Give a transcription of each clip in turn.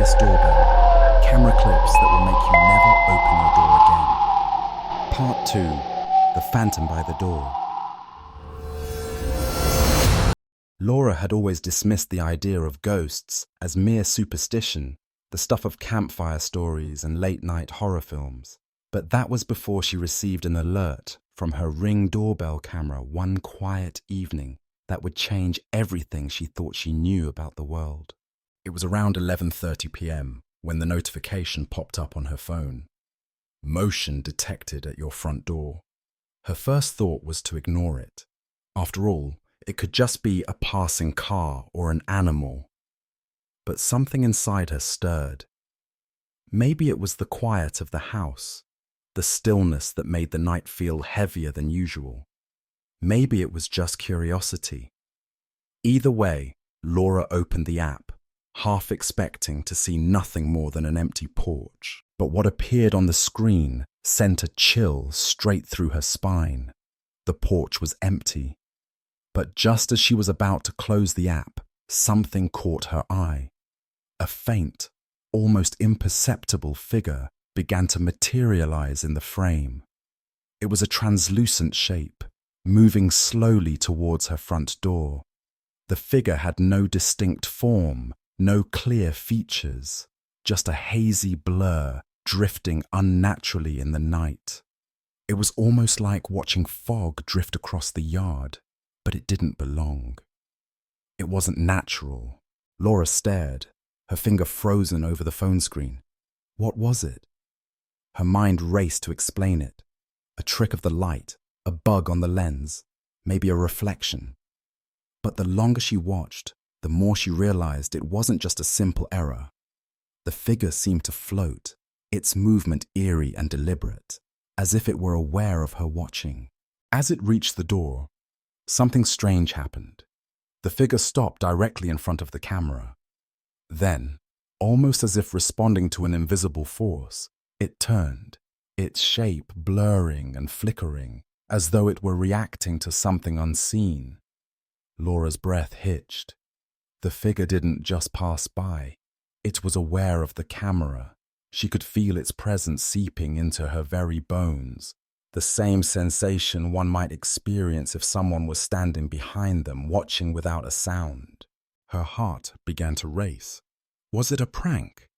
Creepiest Doorbell, camera clips that will make you never open your door again. Part 2, The Phantom by the Door. Laura had always dismissed the idea of ghosts as mere superstition, the stuff of campfire stories and late-night horror films. But that was before she received an alert from her Ring doorbell camera one quiet evening that would change everything she thought she knew about the world. It was around 11:30 p.m. when the notification popped up on her phone. Motion detected at your front door. Her first thought was to ignore it. After all, it could just be a passing car or an animal. But something inside her stirred. Maybe it was the quiet of the house, the stillness that made the night feel heavier than usual. Maybe it was just curiosity. Either way, Laura opened the app, half expecting to see nothing more than an empty porch. But what appeared on the screen sent a chill straight through her spine. The porch was empty. But just as she was about to close the app, something caught her eye. A faint, almost imperceptible figure began to materialize in the frame. It was a translucent shape, moving slowly towards her front door. The figure had no distinct form, no clear features, just a hazy blur drifting unnaturally in the night. It was almost like watching fog drift across the yard, but it didn't belong. It wasn't natural. Laura stared, her finger frozen over the phone screen. What was it? Her mind raced to explain it. A trick of the light, a bug on the lens, maybe a reflection. But the longer she watched, the more she realized it wasn't just a simple error. The figure seemed to float, its movement eerie and deliberate, as if it were aware of her watching. As it reached the door, something strange happened. The figure stopped directly in front of the camera. Then, almost as if responding to an invisible force, it turned, its shape blurring and flickering, as though it were reacting to something unseen. Laura's breath hitched. The figure didn't just pass by. It was aware of the camera. She could feel its presence seeping into her very bones. The same sensation one might experience if someone was standing behind them, watching without a sound. Her heart began to race. Was it a prank?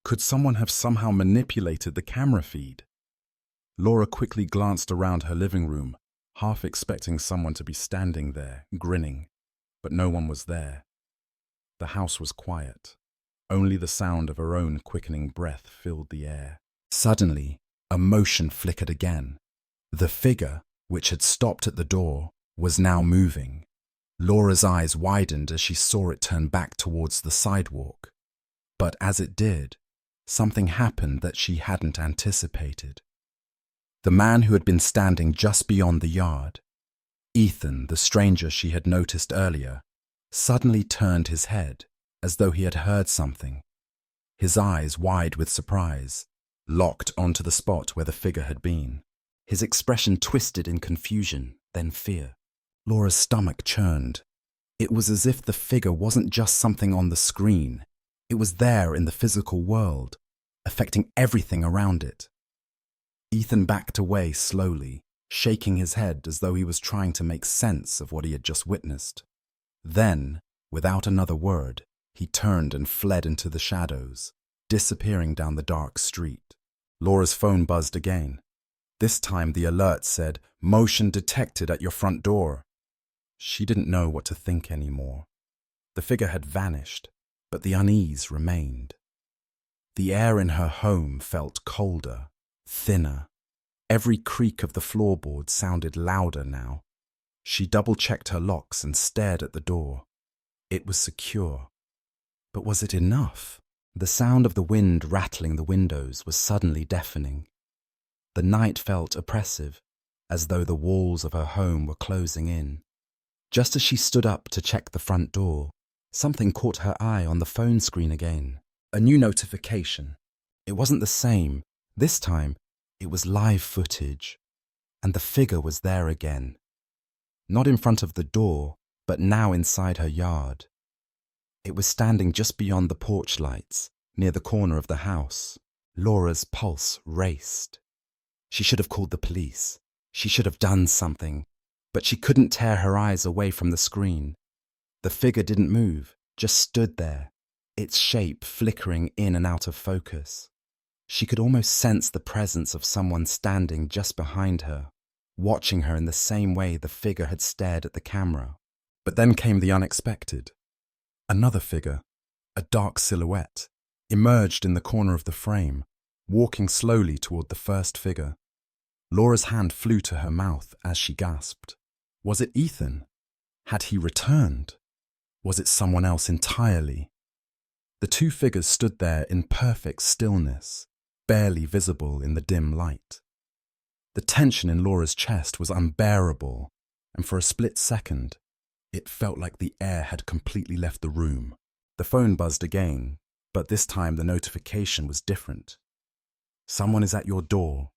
Could someone have somehow manipulated the camera feed? Laura quickly glanced around her living room, half expecting someone to be standing there, grinning. But no one was there. The house was quiet. Only the sound of her own quickening breath filled the air. Suddenly, a motion flickered again. The figure, which had stopped at the door, was now moving. Laura's eyes widened as she saw it turn back towards the sidewalk. But as it did, something happened that she hadn't anticipated. The man who had been standing just beyond the yard, Ethan, the stranger she had noticed earlier, suddenly turned his head as though he had heard something. His eyes, wide with surprise, locked onto the spot where the figure had been. His expression twisted in confusion, then fear. Laura's stomach churned. It was as if the figure wasn't just something on the screen. It was there in the physical world, affecting everything around it. Ethan backed away slowly, shaking his head as though he was trying to make sense of what he had just witnessed. Then, without another word, he turned and fled into the shadows, disappearing down the dark street. Laura's phone buzzed again. This time the alert said, "Motion detected at your front door." She didn't know what to think anymore. The figure had vanished, but the unease remained. The air in her home felt colder, thinner. Every creak of the floorboard sounded louder now. She double-checked her locks and stared at the door. It was secure. But was it enough? The sound of the wind rattling the windows was suddenly deafening. The night felt oppressive, as though the walls of her home were closing in. Just as she stood up to check the front door, something caught her eye on the phone screen again. A new notification. It wasn't the same. This time, it was live footage. And the figure was there again. Not in front of the door, but now inside her yard. It was standing just beyond the porch lights, near the corner of the house. Laura's pulse raced. She should have called the police. She should have done something, but she couldn't tear her eyes away from the screen. The figure didn't move, just stood there, its shape flickering in and out of focus. She could almost sense the presence of someone standing just behind her, watching her in the same way the figure had stared at the camera. But then came the unexpected. Another figure, a dark silhouette, emerged in the corner of the frame, walking slowly toward the first figure. Laura's hand flew to her mouth as she gasped. Was it Ethan? Had he returned? Was it someone else entirely? The two figures stood there in perfect stillness, barely visible in the dim light. The tension in Laura's chest was unbearable, and for a split second, it felt like the air had completely left the room. The phone buzzed again, but this time the notification was different. Someone is at your door.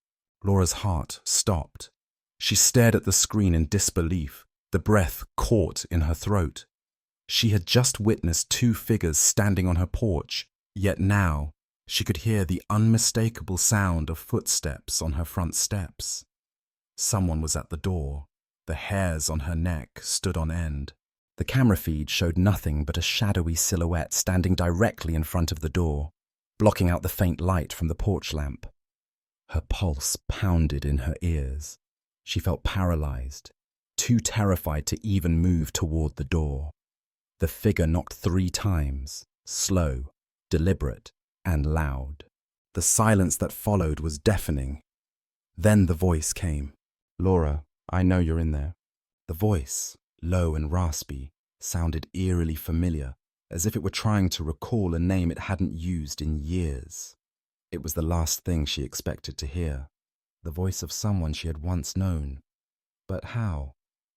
Laura's heart stopped. She stared at the screen in disbelief, the breath caught in her throat. She had just witnessed two figures standing on her porch, yet now she could hear the unmistakable sound of footsteps on her front steps. Someone was at the door. The hairs on her neck stood on end. The camera feed showed nothing but a shadowy silhouette standing directly in front of the door, blocking out the faint light from the porch lamp. Her pulse pounded in her ears. She felt paralyzed, too terrified to even move toward the door. The figure knocked 3 times, slow, deliberate, and loud. The silence that followed was deafening. Then the voice came. "Laura, I know you're in there." The voice, low and raspy, sounded eerily familiar, as if it were trying to recall a name it hadn't used in years. It was the last thing she expected to hear, the voice of someone she had once known. But how?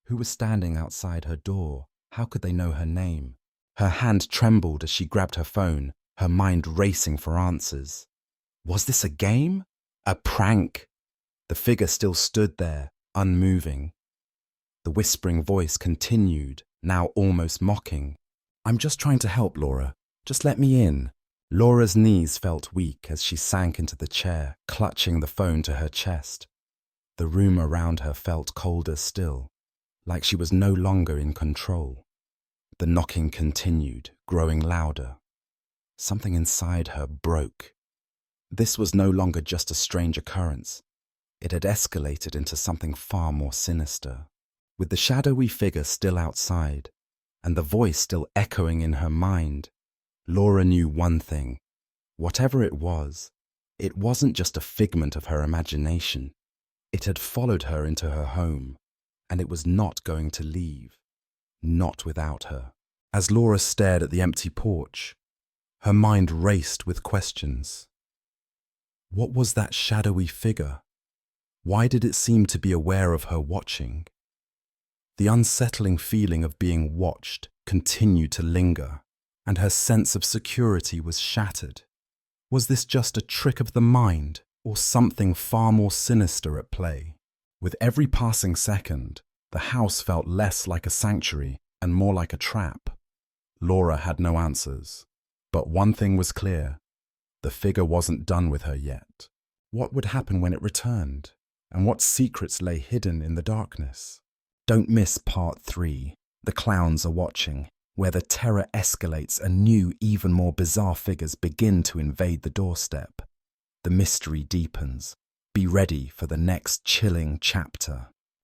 Who was standing outside her door? How could they know her name? Her hand trembled as she grabbed her phone, her mind racing for answers. Was this a game? A prank? The figure still stood there, unmoving. The whispering voice continued, now almost mocking. "I'm just trying to help, Laura. Just let me in." Laura's knees felt weak as she sank into the chair, clutching the phone to her chest. The room around her felt colder still, like she was no longer in control. The knocking continued, growing louder. Something inside her broke. This was no longer just a strange occurrence. It had escalated into something far more sinister. With the shadowy figure still outside, and the voice still echoing in her mind, Laura knew one thing. Whatever it wasn't just a figment of her imagination. It had followed her into her home, and it was not going to leave. Not without her. As Laura stared at the empty porch, her mind raced with questions. What was that shadowy figure? Why did it seem to be aware of her watching? The unsettling feeling of being watched continued to linger, and her sense of security was shattered. Was this just a trick of the mind, or something far more sinister at play? With every passing second, the house felt less like a sanctuary and more like a trap. Laura had no answers, but one thing was clear. The figure wasn't done with her yet. What would happen when it returned? And what secrets lay hidden in the darkness? Don't miss part 3, The Clowns Are Watching, where the terror escalates and new, even more bizarre figures begin to invade the doorstep. The mystery deepens. Be ready for the next chilling chapter.